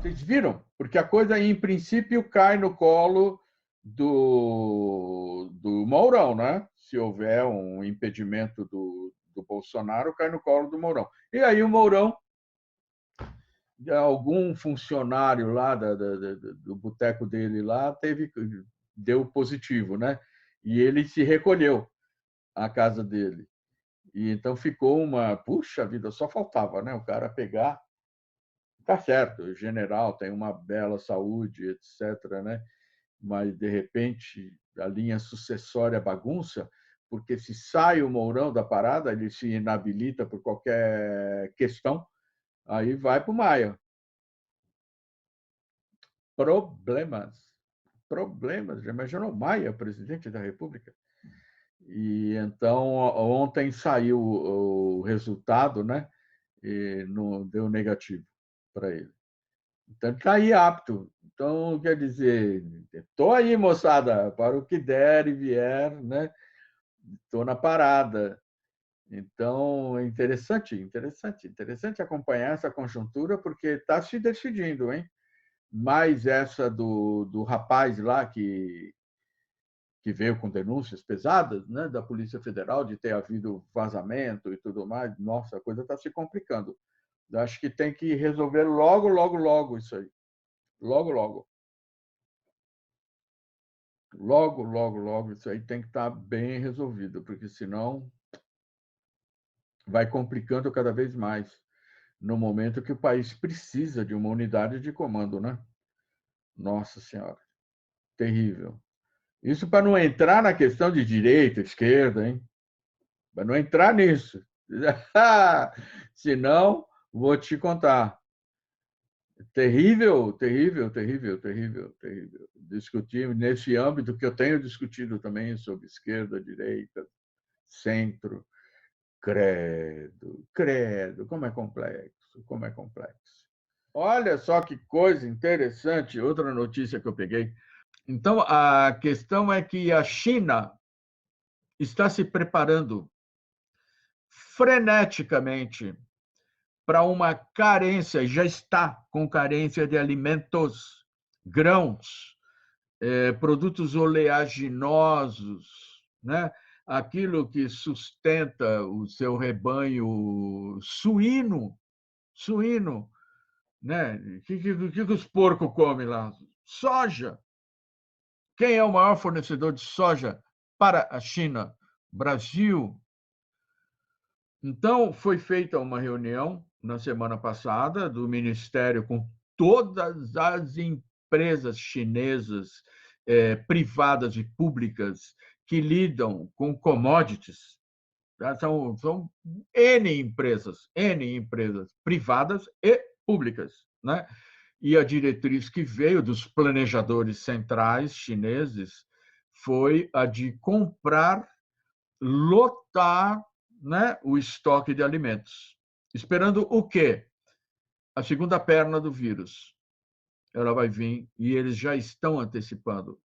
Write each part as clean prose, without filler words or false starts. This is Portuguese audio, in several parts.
Vocês viram? Porque a coisa, em princípio, cai no colo do Mourão, né? Se houver um impedimento do Bolsonaro, cai no colo do Mourão. E aí o Mourão, algum funcionário lá do boteco dele lá, deu positivo, né? E ele se recolheu à casa dele. E então ficou puxa vida, só faltava, né? O cara pegar. Tá certo, o general tem uma bela saúde, etc., né? Mas, de repente, a linha sucessória bagunça, porque se sai o Mourão da parada, ele se inabilita por qualquer questão, aí vai para o Maia. Problemas. Já imaginou Maia, presidente da República? E então, ontem saiu o resultado, né? E não deu negativo para ele. Então, ele está aí apto. Então, quer dizer, estou aí, moçada, para o que der e vier, né? Estou na parada. Então, é interessante acompanhar essa conjuntura, porque está se decidindo, hein? Mais essa do rapaz lá que veio com denúncias pesadas, né, da Polícia Federal, de ter havido vazamento e tudo mais. Nossa, a coisa está se complicando. Eu acho que tem que resolver logo isso aí. Logo. Logo, isso aí tem que estar bem resolvido, porque senão vai complicando cada vez mais no momento que o país precisa de uma unidade de comando, né? Nossa Senhora, terrível. Isso para não entrar na questão de direita, esquerda, hein? Para não entrar nisso. Senão, vou te contar. Terrível. Discutir nesse âmbito que eu tenho discutido também sobre esquerda, direita, centro. Credo, como é complexo. Olha só que coisa interessante, outra notícia que eu peguei. Então, a questão é que a China está se preparando freneticamente para uma carência, já está com carência de alimentos, grãos, produtos oleaginosos, né? Aquilo que sustenta o seu rebanho suíno, né? O que os porcos comem lá? Soja. Quem é o maior fornecedor de soja para a China? Brasil. Então, foi feita uma reunião na semana passada do Ministério com todas as empresas chinesas, privadas e públicas, que lidam com commodities. São N empresas privadas e públicas, né? E a diretriz que veio dos planejadores centrais chineses foi a de comprar, lotar, né, o estoque de alimentos. Esperando o quê? A segunda perna do vírus. Ela vai vir e eles já estão antecipando.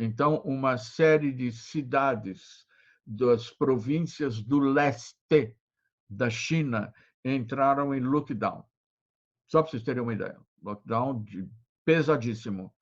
Então, uma série de cidades das províncias do leste da China entraram em lockdown. Só para vocês terem uma ideia. Lockdown pesadíssimo.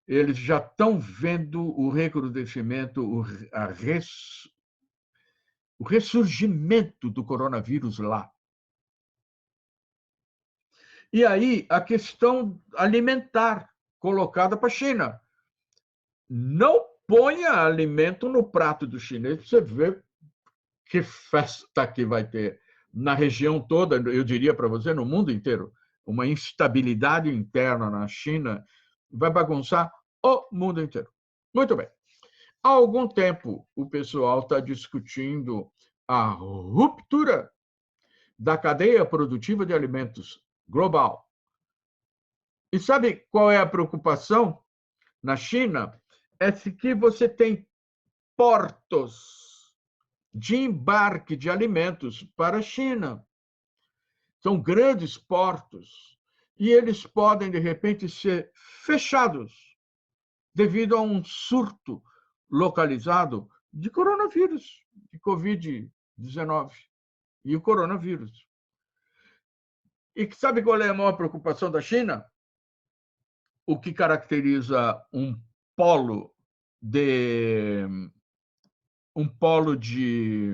Eles já estão vendo o recrudescimento, o ressurgimento do coronavírus lá. E aí, a questão alimentar colocada para a China. Não ponha alimento no prato do chinês para você ver que festa que vai ter na região toda, eu diria para você, no mundo inteiro. Uma instabilidade interna na China vai bagunçar o mundo inteiro. Muito bem. Há algum tempo, o pessoal está discutindo a ruptura da cadeia produtiva de alimentos global. E sabe qual é a preocupação na China? É que você tem portos de embarque de alimentos para a China. São grandes portos e eles podem, de repente, ser fechados devido a um surto localizado de coronavírus, de Covid-19 e o coronavírus. E sabe qual é a maior preocupação da China? o que caracteriza polo de um polo de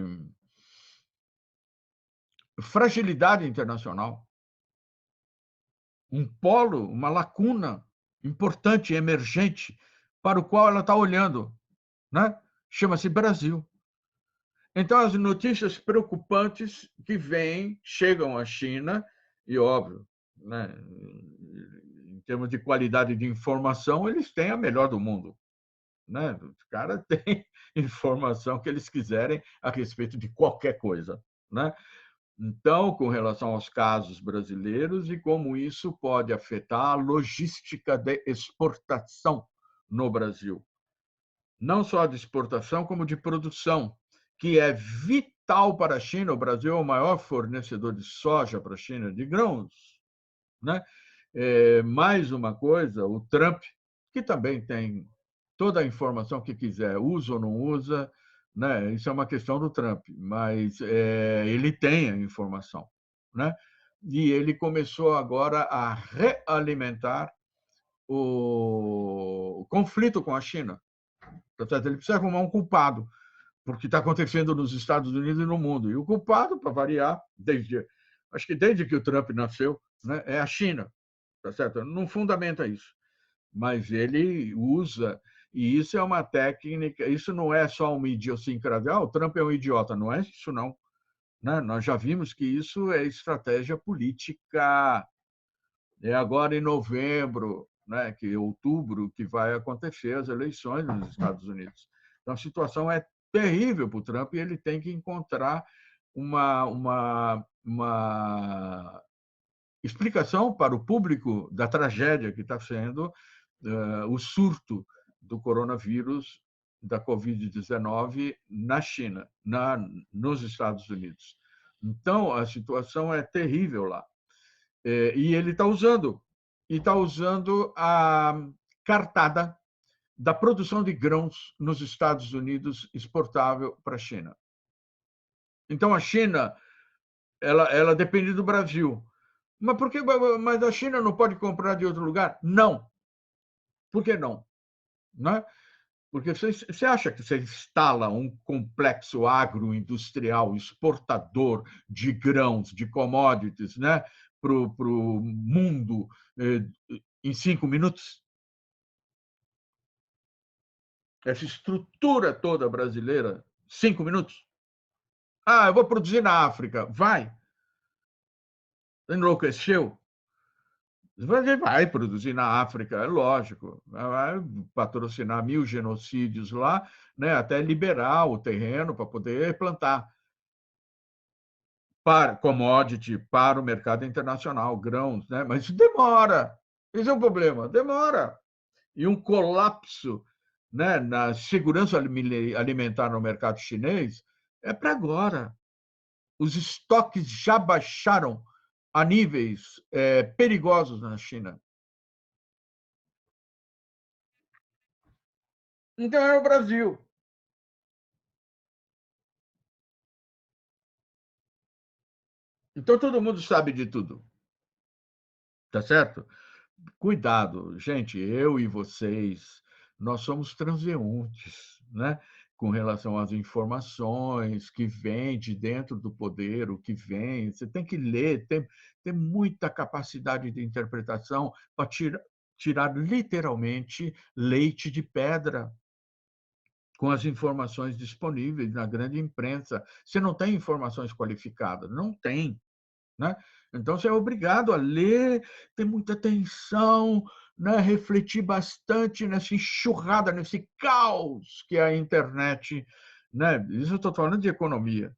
fragilidade internacional, um polo, uma lacuna importante, emergente, para o qual ela está olhando, né? Chama-se Brasil. Então, as notícias preocupantes que vêm, chegam à China, e óbvio, né, em termos de qualidade de informação, eles têm a melhor do mundo. Né? Os caras têm informação que eles quiserem a respeito de qualquer coisa. Né? Então, com relação aos casos brasileiros e como isso pode afetar a logística de exportação no Brasil. Não só de exportação, como de produção, que é vital para a China. O Brasil é o maior fornecedor de soja para a China, de grãos. Né? Mais uma coisa, o Trump, que também tem toda a informação que quiser, usa ou não usa, né? Isso é uma questão do Trump, mas ele tem a informação. Né? E ele começou agora a realimentar o conflito com a China. Portanto, ele precisa arrumar um culpado, porque está acontecendo nos Estados Unidos e no mundo. E o culpado, para variar, acho que desde que o Trump nasceu, né, é a China. Tá certo? Não fundamenta isso, mas ele usa, e isso é uma técnica, isso não é só uma idiosincrasia, o Trump é um idiota, não é isso não. Né? Nós já vimos que isso é estratégia política. É agora em novembro, né, que outubro, que vai acontecer as eleições nos Estados Unidos. Então, a situação é terrível para o Trump e ele tem que encontrar uma explicação para o público da tragédia que está sendo o surto do coronavírus, da Covid-19 na China, nos Estados Unidos. Então, a situação é terrível lá. E ele está usando a cartada da produção de grãos nos Estados Unidos exportável para a China. Então, a China ela depende do Brasil. Mas por que? Mas a China não pode comprar de outro lugar? Não. Por que não? Né? Porque você acha que você instala um complexo agroindustrial exportador de grãos, de commodities, né, para o mundo em 5 minutos? Essa estrutura toda brasileira, 5 minutos? Ah, eu vou produzir na África. Vai. Enlouqueceu? Vai produzir na África, é lógico. Vai patrocinar 1.000 genocídios lá, né, até liberar o terreno para poder plantar. Para commodity, para o mercado internacional, grãos, né? Mas isso demora. Esse é o problema, demora. E um colapso, né, na segurança alimentar no mercado chinês é para agora. Os estoques já baixaram a níveis perigosos na China. Então é o Brasil. Então todo mundo sabe de tudo, tá certo? Cuidado, gente, eu e vocês, nós somos transeuntes, né? Com relação às informações que vêm de dentro do poder, o que vem. Você tem que ler, tem muita capacidade de interpretação para tirar literalmente leite de pedra com as informações disponíveis na grande imprensa. Você não tem informações qualificadas, não tem. Né? Então, você é obrigado a ler, ter muita atenção, né? Refletir bastante nessa enxurrada, nesse caos que é a internet. Né? Isso eu estou falando de economia.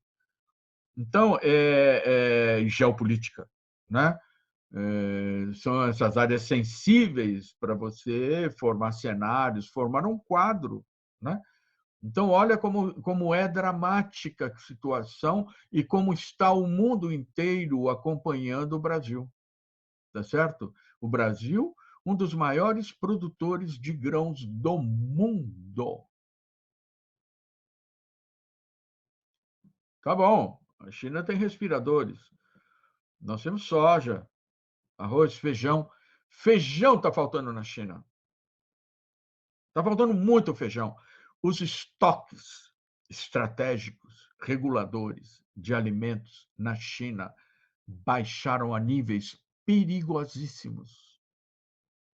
Então, geopolítica. Né? São essas áreas sensíveis para você formar cenários, formar um quadro. Né? Então, olha como é dramática a situação e como está o mundo inteiro acompanhando o Brasil, tá certo? O Brasil, um dos maiores produtores de grãos do mundo. Tá bom, a China tem respiradores, nós temos soja, arroz, feijão. Feijão está faltando na China. Está faltando muito feijão. Os estoques estratégicos, reguladores de alimentos na China baixaram a níveis perigosíssimos.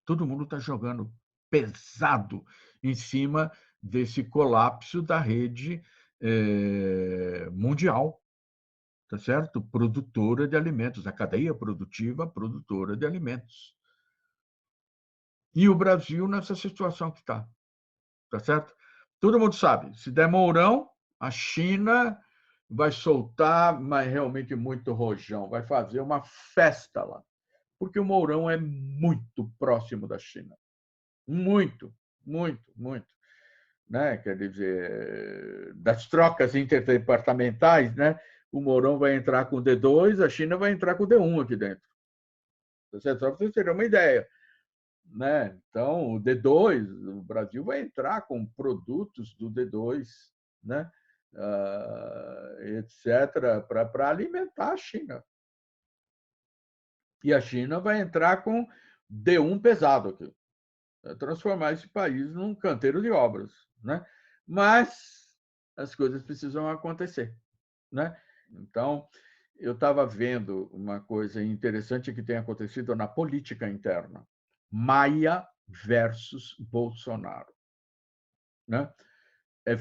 Todo mundo está jogando pesado em cima desse colapso da rede mundial, tá certo? Produtora de alimentos, a cadeia produtiva produtora de alimentos. E o Brasil nessa situação que está, tá certo? Todo mundo sabe, se der Mourão, a China vai soltar, mas realmente muito rojão, vai fazer uma festa lá, porque o Mourão é muito próximo da China. Muito, muito, muito. Né? Quer dizer, das trocas interdepartamentais, né? O Mourão vai entrar com o D2, a China vai entrar com o D1 aqui dentro. Só para vocês terem uma ideia. Né? Então, o D2, o Brasil vai entrar com produtos do D2, né? Etc., para alimentar a China. E a China vai entrar com D1 pesado aqui, transformar esse país num canteiro de obras. Né? Mas as coisas precisam acontecer. Né? Então, eu estava vendo uma coisa interessante que tem acontecido na política interna. Maia versus Bolsonaro. Né? É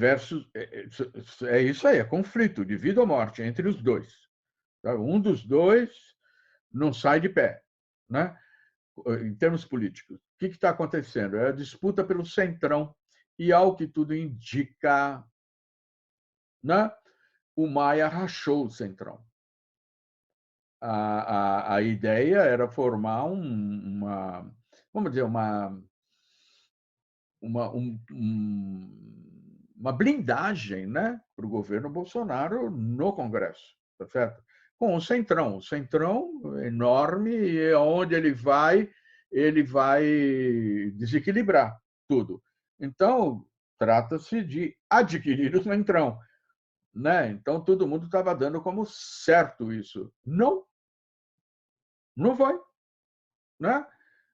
isso aí, é conflito de vida ou morte entre os dois. Um dos dois não sai de pé, né? Em termos políticos. O que está acontecendo? É a disputa pelo centrão e, ao que tudo indica, né? O Maia rachou o centrão. A ideia era formar vamos dizer, uma blindagem, né, para o governo Bolsonaro no Congresso, tá certo? Com o centrão enorme, e onde ele vai desequilibrar tudo. Então, trata-se de adquirir o centrão. Né? Então, todo mundo estava dando como certo isso. Não, não foi. Né?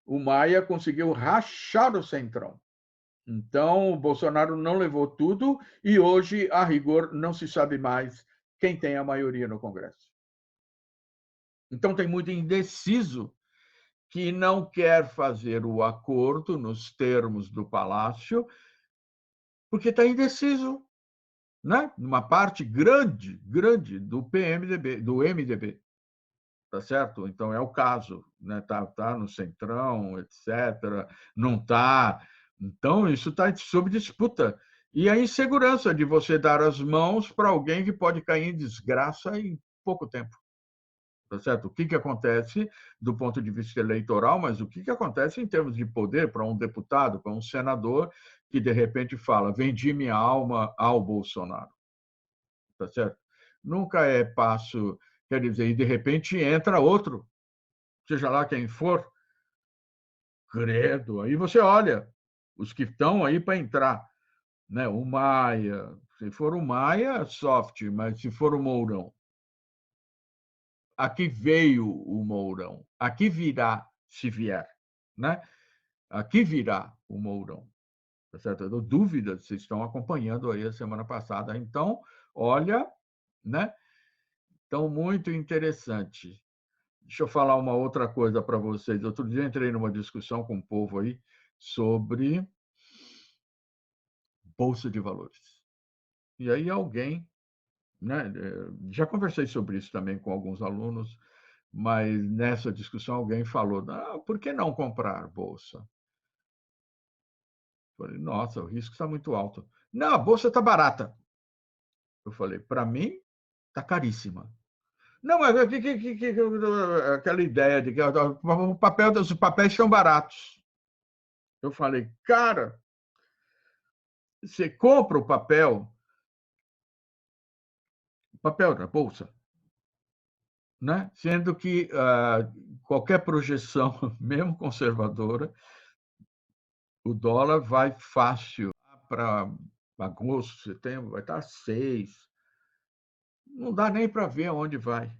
O Maia conseguiu rachar o centrão. Então, o Bolsonaro não levou tudo e hoje, a rigor, não se sabe mais quem tem a maioria no Congresso. Então, tem muito indeciso que não quer fazer o acordo nos termos do Palácio, porque está indeciso, né? Uma parte grande, grande do PMDB, do MDB. Tá certo? Então é o caso, né? Tá no centrão, etc. Não tá. Então isso está sob disputa. E a insegurança de você dar as mãos para alguém que pode cair em desgraça em pouco tempo. Tá certo? O que acontece do ponto de vista eleitoral, mas o que acontece em termos de poder para um deputado, para um senador que de repente fala: vendi minha alma ao Bolsonaro. Tá certo? Nunca é passo, quer dizer, e de repente entra outro, seja lá quem for, credo. Aí você olha os que estão aí para entrar, né? O Maia, se for o Maia, soft, mas se for o Mourão, aqui veio o Mourão, aqui virá se vier, né? Aqui virá o Mourão. Tá certo? Eu dou dúvidas, vocês estão acompanhando aí a semana passada. Então, olha, né? Então, muito interessante. Deixa eu falar uma outra coisa para vocês. Outro dia entrei numa discussão com o povo aí sobre bolsa de valores. E aí alguém, né, já conversei sobre isso também com alguns alunos, mas nessa discussão alguém falou: ah, por que não comprar bolsa? Eu falei: nossa, o risco está muito alto. Não, a bolsa está barata. Eu falei: para mim, está caríssima. Não, mas aquela ideia de que os papéis são baratos. Eu falei: cara, você compra o papel da bolsa, né? Sendo que qualquer projeção, mesmo conservadora, o dólar vai fácil para agosto, setembro, vai estar 6. Não dá nem para ver aonde vai.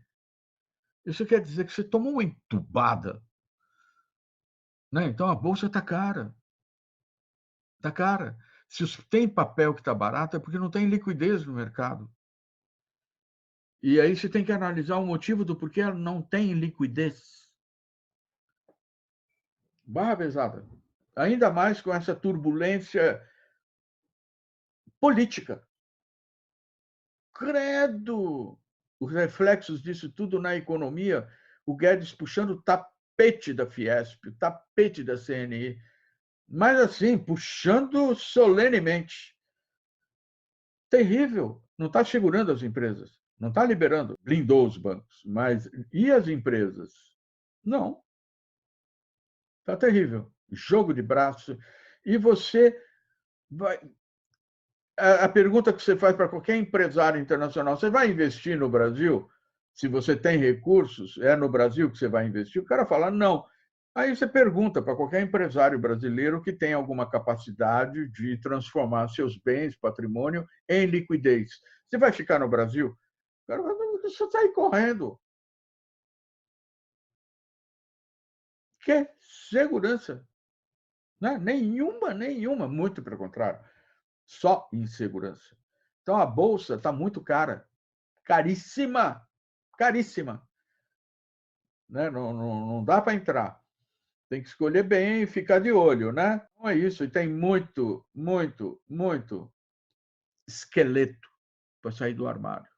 Isso quer dizer que você toma uma entubada né? Então a bolsa está cara, está cara. Se tem papel que está barato, é porque não tem liquidez no mercado. E aí você tem que analisar o motivo do porquê ela não tem liquidez. Barra pesada. Ainda mais com essa turbulência política. Credo! Os reflexos disso tudo na economia, o Guedes puxando o tapete da Fiesp, o tapete da CNI, mas assim, puxando solenemente. Terrível. Não está segurando as empresas, não está liberando, blindou os bancos, mas e as empresas? Não. Está terrível. Jogo de braço. E você vai. A pergunta que você faz para qualquer empresário internacional: você vai investir no Brasil? Se você tem recursos, é no Brasil que você vai investir? O cara fala: não. Aí você pergunta para qualquer empresário brasileiro que tem alguma capacidade de transformar seus bens, patrimônio, em liquidez. Você vai ficar no Brasil? O cara vai você sair correndo. Que segurança? Né? Nenhuma, nenhuma. Muito pelo contrário. Só insegurança. Então a bolsa está muito cara. Caríssima. Caríssima. Né? Não dá para entrar. Tem que escolher bem e ficar de olho, né? Não é isso. E tem muito, muito, muito esqueleto para sair do armário.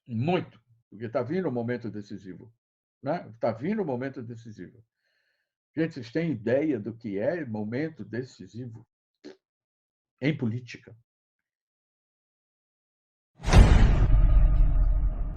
Muito. Porque está vindo o momento decisivo. Né? Está vindo o momento decisivo. Gente, vocês têm ideia do que é momento decisivo em política?